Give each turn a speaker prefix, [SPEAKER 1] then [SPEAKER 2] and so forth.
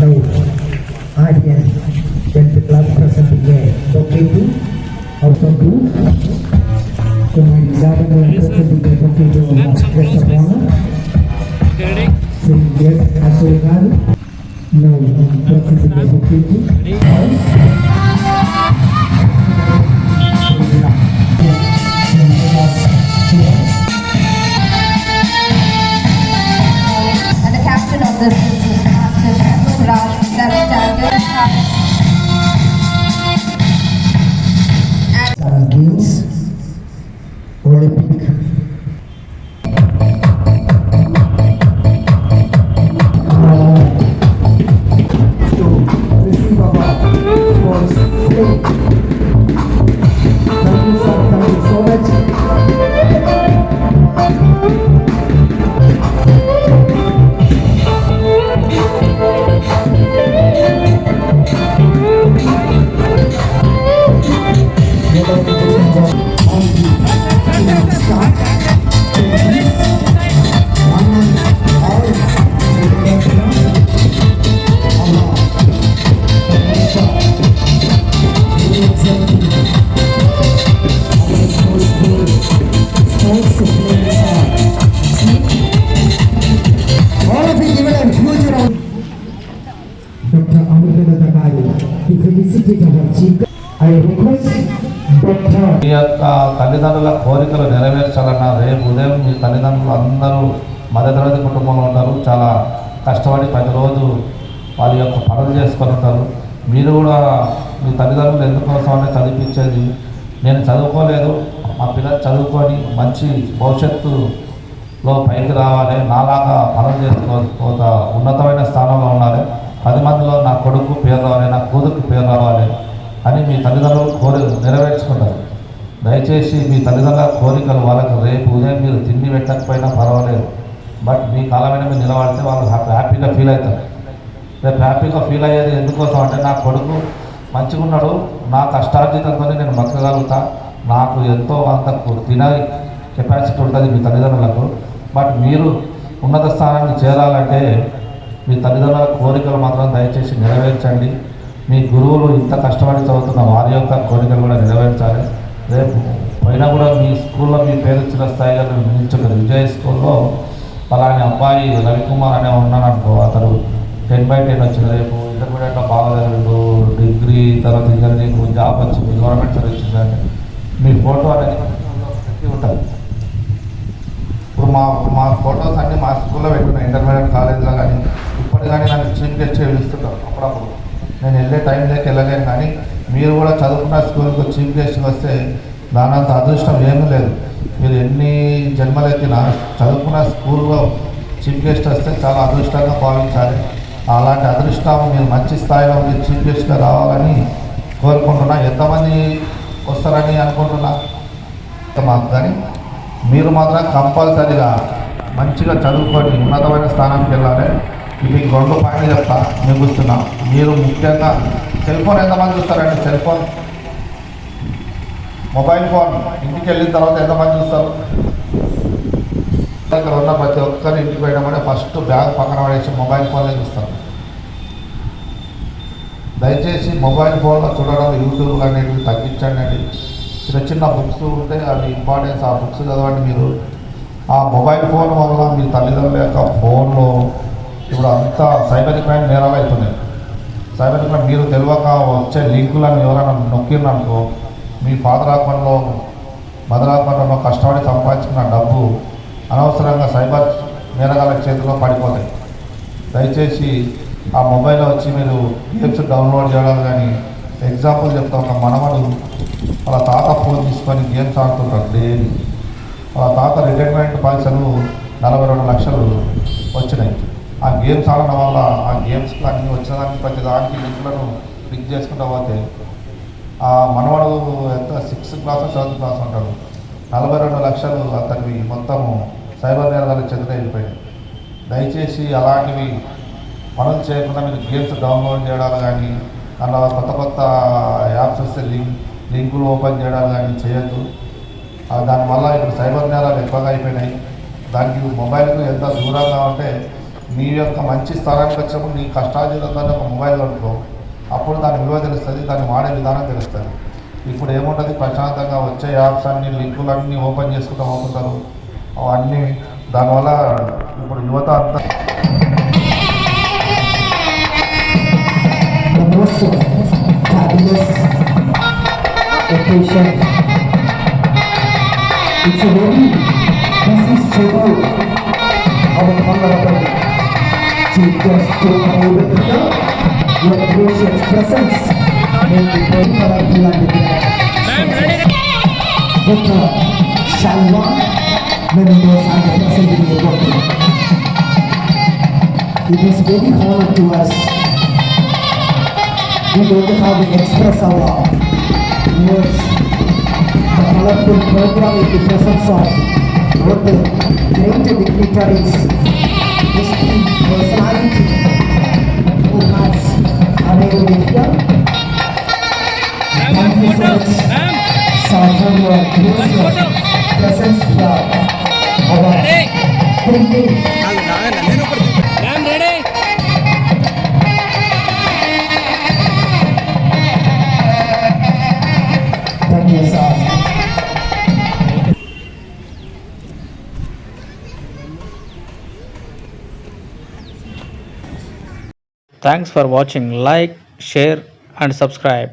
[SPEAKER 1] Now, audience, 10th class presenting a bouquet out of blue. So, my examiner presenting a bouquet of guest of honor. Saying yes, Asogan. Now, presenting a bouquet.
[SPEAKER 2] And the captain of this is Master Raj Darastagir.
[SPEAKER 1] Games, Olympic. To receive award for play. Thank you, sir. Thank you so much. Dr. Amrita Garu to felicitate our chief. I request Dr.
[SPEAKER 3] మీ యొక్క తల్లిదండ్రుల కోరికలు నెరవేర్చాలన్న రేపు ఉదయం మీ తల్లిదండ్రులు అందరూ మధ్యతరగతి కుటుంబంలో ఉంటారు. చాలా కష్టపడి ప్రతిరోజు వాళ్ళ యొక్క పనులు చేసుకొని ఉంటారు. మీరు కూడా మీ తల్లిదండ్రులు ఎందుకోసం అంటే చదివించేది. నేను చదువుకోలేదు, మా పిల్లలు చదువుకొని మంచి భవిష్యత్తులో పైకి రావాలి, నాలాగా పనులు చేసుకో ఉన్నతమైన స్థానంలో ఉండాలి, 10 మందిలో నా కొడుకు పేరు రావాలి, నా కూతురికి పేరు రావాలి అని మీ తల్లిదండ్రులు నెరవేర్చుకుంటారు. దయచేసి మీ తల్లిదండ్రుల కోరికలు వాళ్ళకి రేపు ఉదయం మీరు తిండి పెట్టకపోయినా పర్వాలేదు, బట్ మీ కాలమైన మీరు నిలబడితే వాళ్ళు హ్యాపీగా ఫీల్ అవుతారు. రేపు హ్యాపీగా ఫీల్ అయ్యేది ఎందుకోసం అంటే నా కొడుకు మంచిగా ఉన్నాడు, నా కష్టార్జితంతో నేను బతకగలుగుతా, నాకు ఎంతో అంతకు తినే కెపాసిటీ ఉంటుంది మీ తల్లిదండ్రులకు. బట్ మీరు ఉన్నత స్థానానికి చేరాలంటే మీ తల్లిదండ్రుల కోరికలు మాత్రం దయచేసి నెరవేర్చండి. మీ గురువులు ఇంత కష్టపడి చదువుతున్న వారి యొక్క కోరికలు కూడా నెరవేర్చాలి. రేపు పైన కూడా మీ స్కూల్లో మీ పేరు చిరస్థాయిగా నిలిచుంటుంది. విజయ్ స్కూల్లో పలాని అబ్బాయి రవికుమార్ అనే ఉన్నాను అనుకో, అతను 10/10 వచ్చింది, రేపు ఇంటర్మీడియట్లో బాగా చదివిండు, డిగ్రీ తర్వాత ఇంజనీరింగ్ జాబ్ వచ్చింది, గవర్నమెంట్ సర్వీస్ అంటే మీ ఫోటో అనేది ఉంటుంది. ఇప్పుడు మా ఫొటోస్ అన్నీ మా స్కూల్లో పెట్టుకున్నాను, ఇంటర్మీడియట్ కాలేజీలో కానీ ఇప్పుడు కానీ నన్ను చీఫ్ గెస్ట్ పిలుస్తుంటారు. అప్పుడప్పుడు నేను వెళ్ళే టైం లేక వెళ్ళలేను, కానీ మీరు కూడా చదువుకున్న స్కూల్కి చీఫ్ గెస్ట్ వస్తే దానంత అదృష్టం ఏమీ లేదు. మీరు ఎన్ని జన్మలెత్తినా చదువుకున్న స్కూల్లో చీఫ్ గెస్ట్ వస్తే చాలా అదృష్టంగా భావించాలి. అలాంటి అదృష్టం మీరు మంచి స్థాయిలో మీరు చీఫ్ గెస్ట్గా రావాలని కోరుకుంటున్నా. ఎంతమంది వస్తారని అనుకుంటున్నా మాకు, కానీ మీరు మాత్రం కంపల్సరీగా మంచిగా చదువుకొని ఉన్నతమైన స్థానానికి వెళ్ళాలి. మీకు 2 పాయింట్లు చెప్తా ముగిస్తున్నా. మీరు ముఖ్యంగా సెల్ ఫోన్ ఎంతమంది చూస్తారండి? సెల్ ఫోన్, మొబైల్ ఫోన్ ఇంటికి వెళ్ళిన తర్వాత ఎంతమంది చూస్తారు? ఇక్కడ ఉన్న ప్రతి ఒక్కరు ఇంటికి పోయినామంటే ఫస్ట్ బ్యాగ్ పక్కన పడేసి మొబైల్ ఫోన్లే చూస్తారు. దయచేసి మొబైల్ ఫోన్లో చూడడం, యూట్యూబ్ అనేవి తగ్గించండి. చిన్న చిన్న బుక్స్ ఉంటే అవి ఇంపార్టెన్స్, ఆ బుక్స్ చదవండి. మీరు ఆ మొబైల్ ఫోన్ వల్ల మీ తల్లిదండ్రుల యొక్క ఫోన్లో ఇప్పుడు అంతా సైబర్ క్రైమ్ నేరాలు అవుతున్నాయి. సైబర్ క్రైమ్ మీరు తెలియక వచ్చే లింకులను ఎవరైనా నొక్కిరనుకో, మీ ఫాదర్ అకౌంట్లో మదర్ అకౌంట్లో కష్టపడి సంపాదించుకున్న డబ్బు అనవసరంగా సైబర్ నేరగాల చేతిలో పడిపోతాయి. దయచేసి ఆ మొబైల్లో వచ్చి మీరు గేమ్స్ డౌన్లోడ్ చేయడం కానీ, ఎగ్జాంపుల్ చెప్తా, ఒక మనవడు వాళ్ళ తాత ఫోన్ తీసుకొని గేమ్స్ ఆడుతుంటారు డైలీ. వాళ్ళ తాత రిటైర్మెంట్ పైసలు 42 లక్షలు వచ్చినాయి. ఆ గేమ్స్ ఆడడం వల్ల ఆ గేమ్స్ అన్నీ వచ్చినదానికి ప్రతి దానికి లింకులను క్లిక్ చేసుకుంటూ పోతే ఆ మనవాడు ఎంత 6th క్లాస్ 7th క్లాస్ ఉంటాడు, 42 లక్షలు అతనివి మొత్తము సైబర్ నేరాల చేతిలో వెళ్ళిపోయాయి. దయచేసి అలాంటివి పనులు చేయకుండా మీరు గేమ్స్ డౌన్లోడ్ చేయడాలు కానీ, అలా కొత్త యాప్స్ వస్తే లింకులు ఓపెన్ చేయడాలు కానీ చేయొద్దు. దానివల్ల ఇప్పుడు సైబర్ నేరాలు ఎక్కువగా అయిపోయినాయి. దానికి మొబైల్కు ఎంత దూరంగా ఉంటే నీ యొక్క మంచి స్థానానికి వచ్చినప్పుడు నీ కష్టార్జితంగా ఒక మొబైల్ కొనుక్కో, అప్పుడు దాని విలువ తెలుస్తుంది, దాన్ని వాడే విధానం తెలుస్తుంది. ఇప్పుడు ఏముంటుంది, ప్రశాంతంగా వచ్చే యాప్స్ అన్ని లింకులన్నీ ఓపెన్ చేసుకుంటూ పోతుంటారు. అవన్నీ దానివల్ల ఇప్పుడు యువత అంతా
[SPEAKER 1] The most fabulous occasion. It's a very busy schedule. Our Honorable Chief Guest to enable your gracious presence may be very powerful and with Shalva members and the assembly working. It is very honor to us. We don't have to express our words. The colorful program in the presence of all the great dignitaries, esteemed personality who has arrived here. Thank you so much, sir, for your gracious presence here. Our printing. Thank you, sir.
[SPEAKER 4] Thanks for watching. Like, share and subscribe.